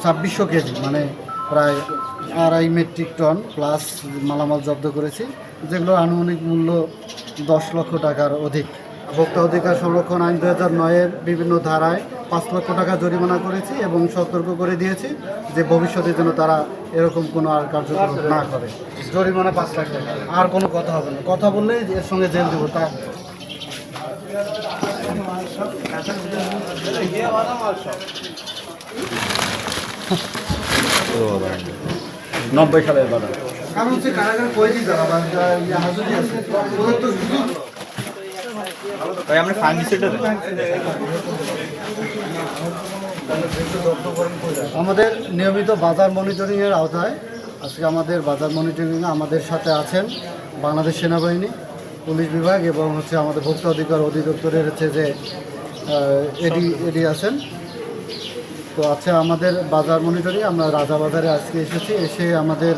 2600 KG মানে প্রায় 2.5 metric ton plus মালামাল জব্দ করেছি, যেগুলো আনুমানিক মূল্য 10 লক্ষ টাকার অধিক। ভোক্তা অধিকার সংরক্ষণ আইন 2009-এর বিভিন্ন ধারায় 5 লক্ষ টাকা জরিমানা করেছি এবং সতর্ক করে দিয়েছি যে ভবিষ্যতে যেন তারা এরকম কোনো আর কার্যক্রম না করে। জরিমানা 5 লাখ টাকা, আর কোনো কথা হবে না, কথা বললে এর সঙ্গে জেল দেবো। তা 90 সালের বাজার। কারণ হচ্ছে কারাগারে কয়েদি যারা বা হাজুরি আছে ওদের তো সুযোগ। আমরা ফার্নিচারটা আমাদের নিয়মিত বাজার মনিটরিংয়ের আওতায় আজকে আমাদের বাজার মনিটরিংয়ে আমাদের সাথে আছেন বাংলাদেশ সেনাবাহিনী, পুলিশ বিভাগ এবং হচ্ছে আমাদের ভোক্তা অধিকার অধিদপ্তরের হচ্ছে যে এডি আছেন। তো আচ্ছা, আমাদের বাজার মনিটরিং আমরা রাজাবাজারে আজকে এসেছি, এসে আমাদের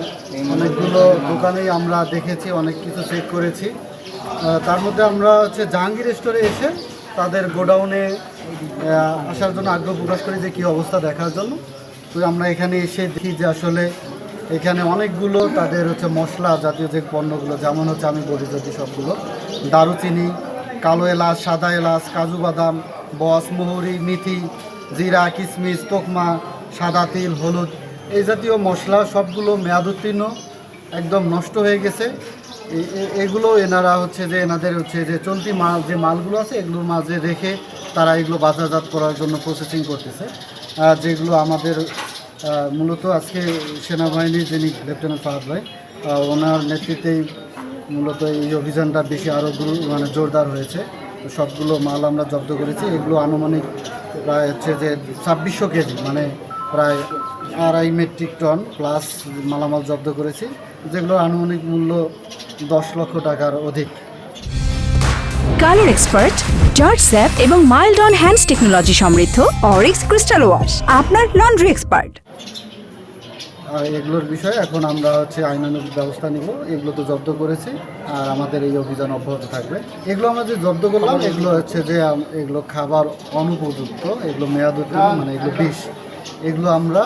অনেকগুলো দোকানেই আমরা দেখেছি, অনেক কিছু চেক করেছি। তার মধ্যে আমরা হচ্ছে জাহাঙ্গীর স্টোরে এসে তাদের গোডাউনে আসার জন্য আগ্রহ প্রকাশ করি যে কী অবস্থা দেখার জন্য। তো আমরা এখানে এসে দেখি যে আসলে এখানে অনেকগুলো তাদের হচ্ছে মশলা জাতীয় যে পণ্যগুলো, যেমন হচ্ছে আমি বলি যদি সবগুলো, দারুচিনি, কালো এলাচ, সাদা এলাচ, কাজু বাদাম, বস, মহুরি, মিথি, জিরা, কিশমিশ, তোকমা, সাদা তিল, হলুদ, এই জাতীয় মশলা সবগুলো মেয়াদ উত্তীর্ণ, একদম নষ্ট হয়ে গেছে। এগুলো এনারা হচ্ছে যে এনাদের হচ্ছে যে চলতি মাল যে মালগুলো আছে এগুলোর মাঝে রেখে তারা এগুলো বাজারজাত করার জন্য প্রসেসিং করতেছে, যেগুলো আমাদের মূলত আজকে সেনাবাহিনীর যিনি লেফটেন্যান্ট ফাহাদ ভাই ওনার নেতৃত্বেই মূলত এই অভিযানটা বেশি আরও জোরদার হয়েছে। সবগুলো মাল আমরা জব্দ করেছি। এগুলো আনুমানিক প্রায় হচ্ছে যে 2600 কেজি মানে প্রায় 2.5 মেট্রিক টন প্লাস মালামাল জব্দ করেছি, যেগুলো আনুমানিক মূল্য 10 লক্ষ টাকার অধিক। কালার এক্সপার্ট, জর্জ স্যাপ এবং মাইল্ড অন হ্যান্ডস টেকনোলজি সমৃদ্ধ অরিক্স ক্রিস্টাল ওয়াশ আপনার লন্ড্রি এক্সপার্ট। এগুলোর বিষয়ে এখন আমরা হচ্ছে আইনানুগ ব্যবস্থা নিব। এগুলো তো জব্দ করেছি আর আমাদের এই অভিযান অব্যাহত থাকবে। এগুলো আমরা যে জব্দ করলাম এগুলো হচ্ছে যে এগুলো খাবার অনুপযুক্ত, এগুলো মেয়াদ উত্তীর্ণ মানে এগুলো বিষ। এগুলো আমরা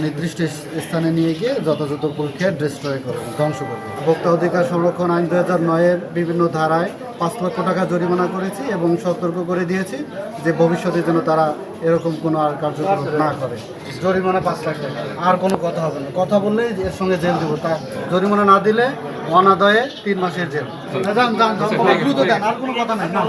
নির্দিষ্ট স্থানে নিয়ে গিয়ে যথাযথ প্রক্রিয়ায় ডিস্ট্রয় করব, ধ্বংস করব। ভোক্তা অধিকার সংরক্ষণ আইন 2009-এর বিভিন্ন ধারায় 5 লক্ষ টাকা জরিমানা করেছি এবং সতর্ক করে দিয়েছি যে ভবিষ্যতে যেন তারা এরকম কোনো আর কার্যক্রম না করে। জরিমানা 5 লাখ টাকা, আর কোনো কথা হবে না, কথা বললে এর সঙ্গে জেল দেবো। তা জরিমানা না দিলে অনাদায়ে 3 মাসের জেল। দ্রুত দেন, আর কোনো কথা নাই। না